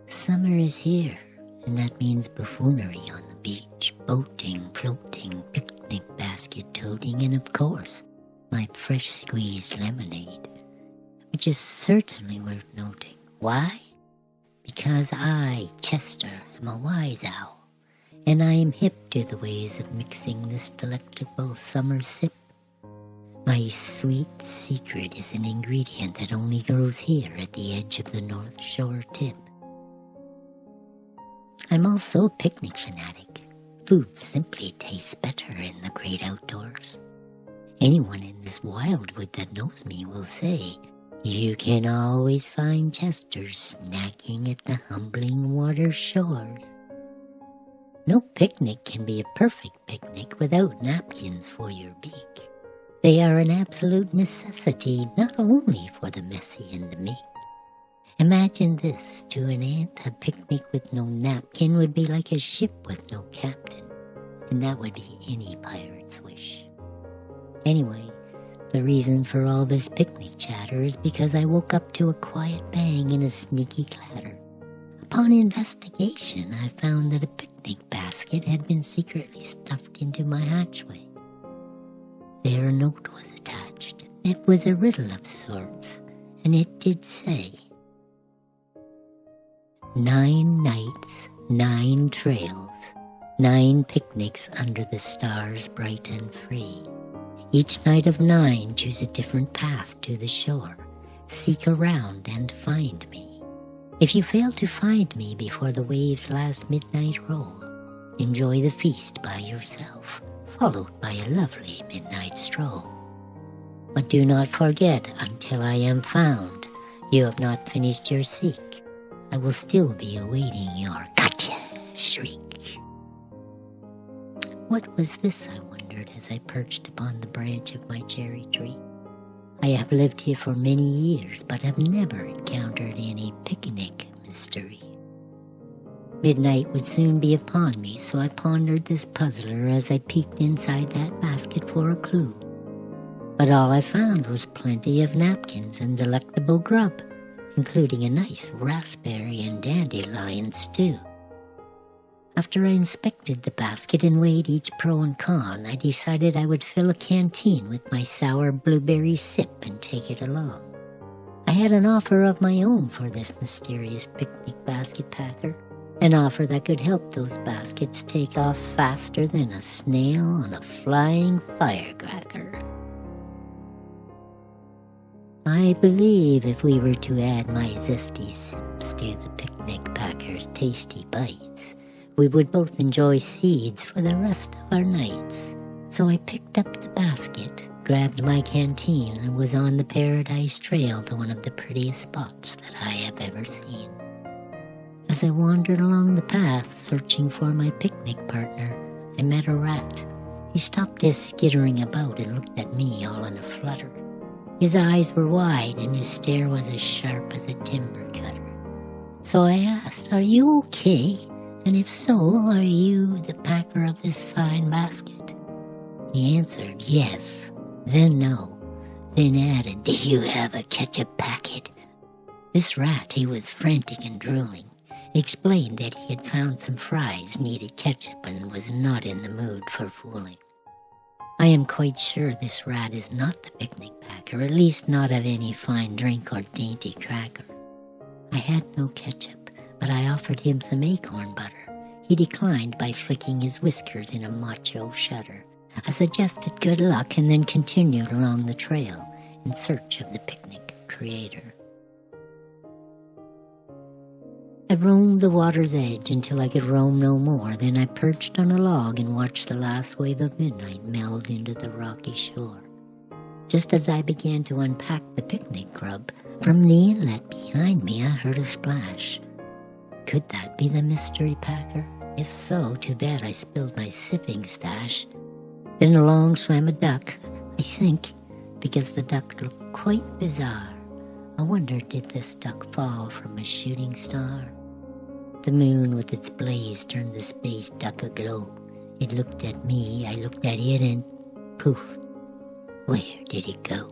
Summer is here, and that means buffoonery on the beach, boating, floating, picnic basket toting, and of course, my fresh squeezed lemonade, which is certainly worth noting. Why? Because I, Chester, am a wise owl, and I am hip to the ways of mixing this delectable summer sip. My sweet secret is an ingredient that only grows here at the edge of the North Shore tip. I'm also a picnic fanatic. Food simply tastes better in the great outdoors. Anyone in this wildwood that knows me will say, you can always find Chester snacking at the humbling water shores. No picnic can be a perfect picnic without napkins for your beak. They are an absolute necessity not only for the messy and the meek. Imagine this, to an ant, a picnic with no napkin would be like a ship with no captain, and that would be any pirate's wish. Anyways, the reason for all this picnic chatter is because I woke up to a quiet bang and a sneaky clatter. Upon investigation, I found that a picnic basket had been secretly stuffed into my hatchway. There a note was attached. It was a riddle of sorts, and it did say, 9 nights, 9 trails, 9 picnics under the stars bright and free. Each night of 9 choose a different path to the shore. Seek around and find me. If you fail to find me before the waves' last midnight roll, enjoy the feast by yourself, followed by a lovely midnight stroll. But do not forget, until I am found, you have not finished your seek. I will still be awaiting your gotcha shriek. What was this, I wondered, as I perched upon the branch of my cherry tree. I have lived here for many years, but have never encountered any picnic mystery. Midnight would soon be upon me, so I pondered this puzzler as I peeked inside that basket for a clue. But all I found was plenty of napkins and delectable grub, including a nice raspberry and dandelion stew. After I inspected the basket and weighed each pro and con, I decided I would fill a canteen with my sour blueberry sip and take it along. I had an offer of my own for this mysterious picnic basket packer, an offer that could help those baskets take off faster than a snail on a flying firecracker. I believe if we were to add my zesty sips to the picnic packer's tasty bites, we would both enjoy seeds for the rest of our nights. So I picked up the basket, grabbed my canteen, and was on the Paradise Trail to one of the prettiest spots that I have ever seen. As I wandered along the path, searching for my picnic partner, I met a rat. He stopped his skittering about and looked at me all in a flutter. His eyes were wide and his stare was as sharp as a timber cutter. So I asked, "Are you okay? And if so, are you the packer of this fine basket?" He answered, "Yes," then no, then added, "Do you have a ketchup packet?" This rat, he was frantic and drooling, explained that he had found some fries needed ketchup and was not in the mood for fooling. I am quite sure this rat is not the picnic packer, at least not of any fine drink or dainty cracker. I had no ketchup, but I offered him some acorn butter. He declined by flicking his whiskers in a macho shudder. I suggested good luck and then continued along the trail in search of the picnic creator. I roamed the water's edge until I could roam no more. Then I perched on a log and watched the last wave of midnight meld into the rocky shore. Just as I began to unpack the picnic grub, from the inlet behind me I heard a splash. Could that be the mystery packer? If so, too bad I spilled my sipping stash. Then along swam a duck, I think, because the duck looked quite bizarre. I wondered, did this duck fall from a shooting star? The moon with its blaze turned the space duck aglow. It looked at me, I looked at it, and poof, where did it go?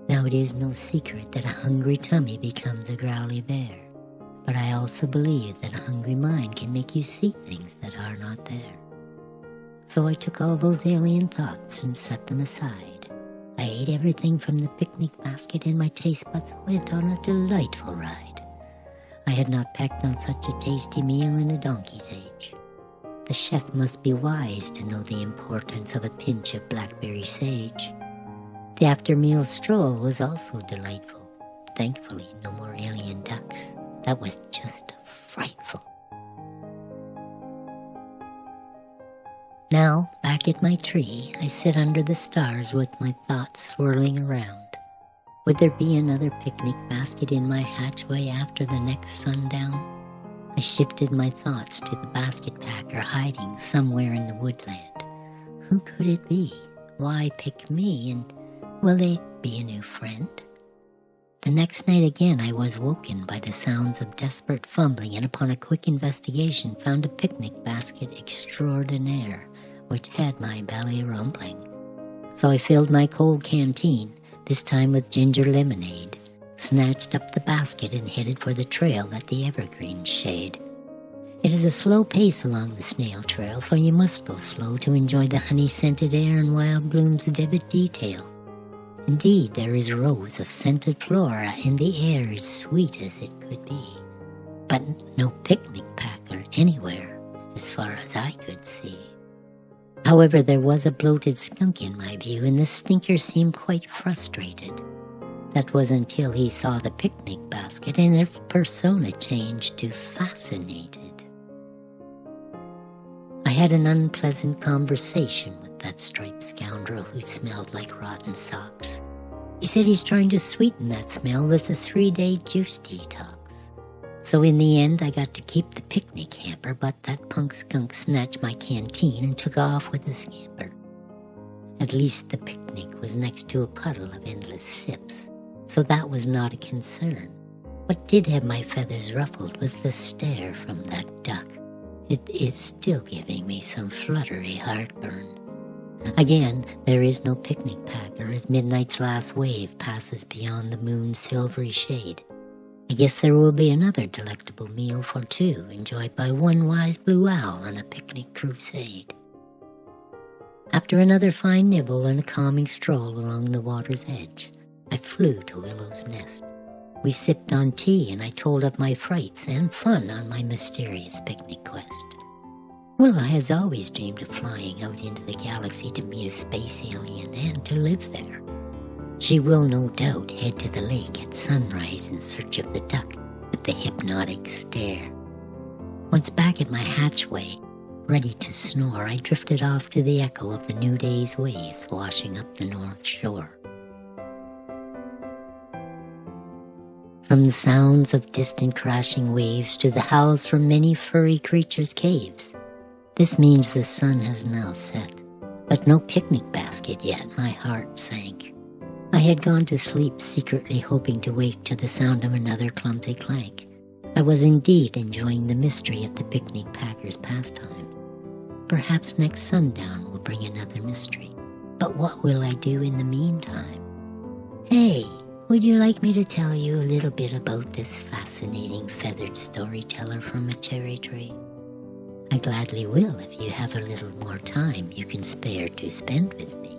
Now it is no secret that a hungry tummy becomes a growly bear. but I also believe that a hungry mind can make you see things that are not there. So I took all those alien thoughts and set them aside. I ate everything from the picnic basket, and my taste buds went on a delightful ride. I had not pecked on such a tasty meal in a donkey's age. The chef must be wise to know the importance of a pinch of blackberry sage. The after-meal stroll was also delightful. Thankfully, no more alien ducks. That was just frightful. Now, back at my tree, I sit under the stars with my thoughts swirling around. Would there be another picnic basket in my hatchway after the next sundown? I shifted my thoughts to the basket packer hiding somewhere in the woodland. Who could it be? Why pick me, and will they be a new friend? The next night again I was woken by the sounds of desperate fumbling, and upon a quick investigation found a picnic basket extraordinaire, which had my belly rumbling. So I filled my cold canteen, this time with ginger lemonade, snatched up the basket and headed for the trail that the evergreens shade. It is a slow pace along the snail trail, for you must go slow to enjoy the honey-scented air and wild bloom's vivid detail. Indeed, there is rows of scented flora, and the air is sweet as it could be. But no picnic packer anywhere, as far as I could see. However, there was a bloated skunk in my view, and the stinker seemed quite frustrated. That was until he saw the picnic basket, and his persona changed to fascinated. I had an unpleasant conversation with that striped scoundrel who smelled like rotten socks. He said he's trying to sweeten that smell with a 3-day juice detox. So in the end, I got to keep the picnic hamper, but that punk skunk snatched my canteen and took off with a scamper. At least the picnic was next to a puddle of endless sips, so that was not a concern. What did have my feathers ruffled was the stare from that duck. It is still giving me some fluttery heartburn. Again, there is no picnic packer as midnight's last wave passes beyond the moon's silvery shade. I guess there will be another delectable meal for two, enjoyed by one wise blue owl on a picnic crusade. After another fine nibble and a calming stroll along the water's edge, I flew to Willow's nest. We sipped on tea, and I told of my frights and fun on my mysterious picnic quest. Willow has always dreamed of flying out into the galaxy to meet a space alien and to live there. She will no doubt head to the lake at sunrise in search of the duck with the hypnotic stare. Once back at my hatchway, ready to snore, I drifted off to the echo of the new day's waves washing up the north shore. From the sounds of distant crashing waves to the howls from many furry creatures' caves. This means the sun has now set, but no picnic basket yet, my heart sank. I had gone to sleep secretly hoping to wake to the sound of another clumsy clank. I was indeed enjoying the mystery of the picnic packer's pastime. Perhaps next sundown will bring another mystery, but what will I do in the meantime? Hey! Would you like me to tell you a little bit about this fascinating feathered storyteller from a cherry tree? I gladly will if you have a little more time you can spare to spend with me.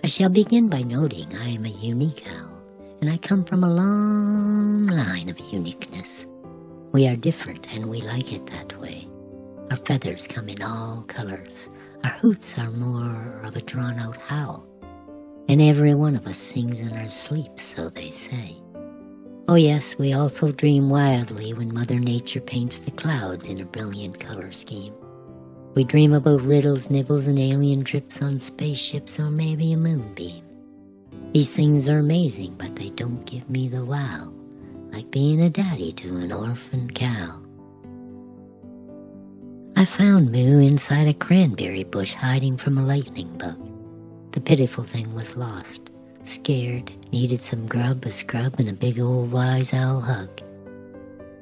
I shall begin by noting I am a unique owl, and I come from a long line of uniqueness. We are different, and we like it that way. Our feathers come in all colors. Our hoots are more of a drawn-out howl. And every one of us sings in our sleep, so they say. Oh yes, we also dream wildly when Mother Nature paints the clouds in a brilliant color scheme. We dream about riddles, nibbles, and alien trips on spaceships, or maybe a moonbeam. These things are amazing, but they don't give me the wow, like being a daddy to an orphan cow. I found Moo inside a cranberry bush hiding from a lightning bug. The pitiful thing was lost, scared, needed some grub, a scrub, and a big old wise owl hug.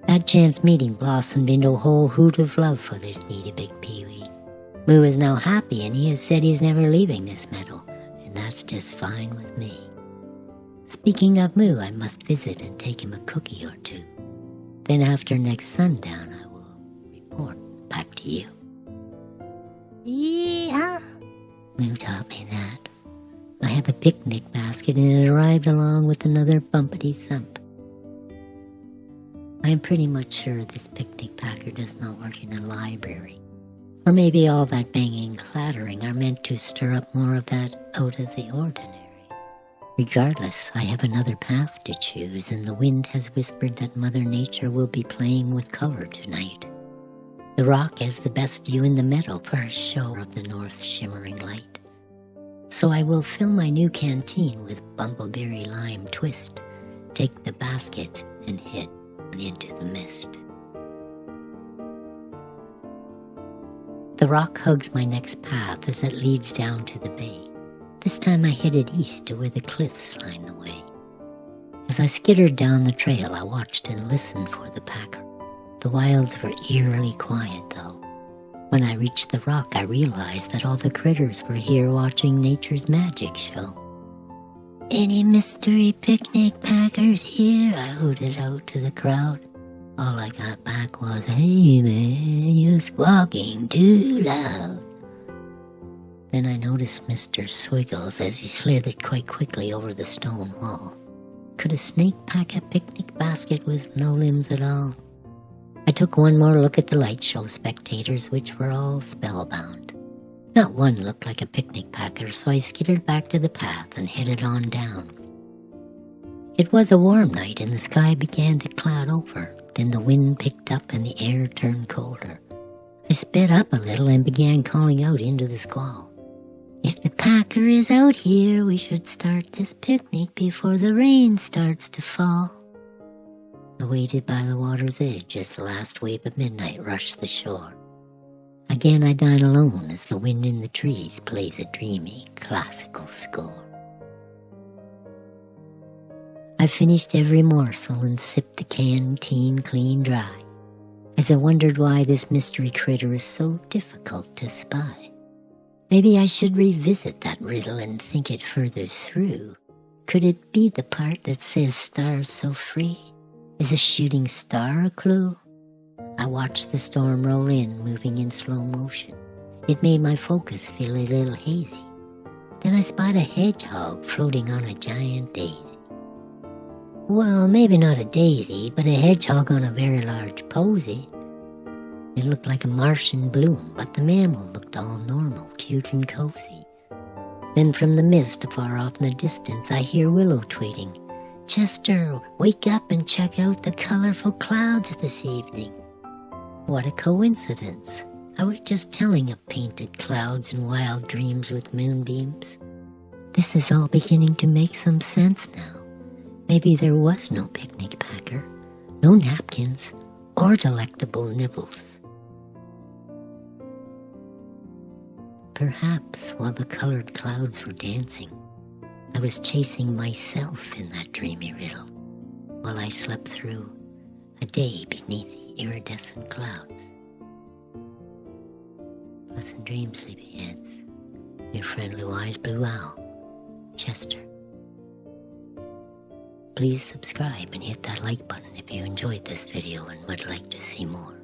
That chance meeting blossomed into a whole hoot of love for this needy big peewee. Moo is now happy, and he has said he's never leaving this meadow, and that's just fine with me. Speaking of Moo, I must visit and take him a cookie or two. Then after next sundown, I will report back to you. Yeah. Who taught me that? I have a picnic basket and it arrived along with another bumpety thump. I am pretty much sure this picnic packer does not work in a library. Or maybe all that banging and clattering are meant to stir up more of that out of the ordinary. Regardless, I have another path to choose, and the wind has whispered that Mother Nature will be playing with color tonight. The rock has the best view in the meadow for a show of the north shimmering light. So I will fill my new canteen with bumbleberry lime twist, take the basket, and head into the mist. The rock hugs my next path as it leads down to the bay. This time I headed east to where the cliffs line the way. As I skittered down the trail, I watched and listened for the packer. The wilds were eerily quiet, though. When I reached the rock, I realized that all the critters were here watching nature's magic show. "Any mystery picnic packers here?" I hooted out to the crowd. All I got back was, "Hey man, you're squawking too loud." Then I noticed Mr. Swiggles as he slithered quite quickly over the stone wall. Could a snake pack a picnic basket with no limbs at all? I took one more look at the light show spectators, which were all spellbound. Not one looked like a picnic packer, so I skittered back to the path and headed on down. It was a warm night and the sky began to cloud over. Then the wind picked up and the air turned colder. I sped up a little and began calling out into the squall. "If the packer is out here, we should start this picnic before the rain starts to fall." I waited by the water's edge as the last wave of midnight rushed the shore. Again I dine alone as the wind in the trees plays a dreamy classical score. I finished every morsel and sipped the canteen clean dry, as I wondered why this mystery critter is so difficult to spy. Maybe I should revisit that riddle and think it further through. Could it be the part that says stars so free? Is a shooting star a clue? I watched the storm roll in, moving in slow motion. It made my focus feel a little hazy. Then I spied a hedgehog floating on a giant daisy. Well, maybe not a daisy, but a hedgehog on a very large posy. It looked like a Martian bloom, but the mammal looked all normal, cute and cozy. Then from the mist far off in the distance, I hear Willow tweeting, "Chester, wake up and check out the colorful clouds this evening." What a coincidence. I was just telling of painted clouds and wild dreams with moonbeams. This is all beginning to make some sense now. Maybe there was no picnic packer, no napkins, or delectable nibbles. Perhaps while the colored clouds were dancing, I was chasing myself in that dreamy riddle, while I slept through a day beneath the iridescent clouds. Pleasant dreams, sleepyheads. Your friendly wise blue owl, Chester. Please subscribe and hit that like button if you enjoyed this video and would like to see more.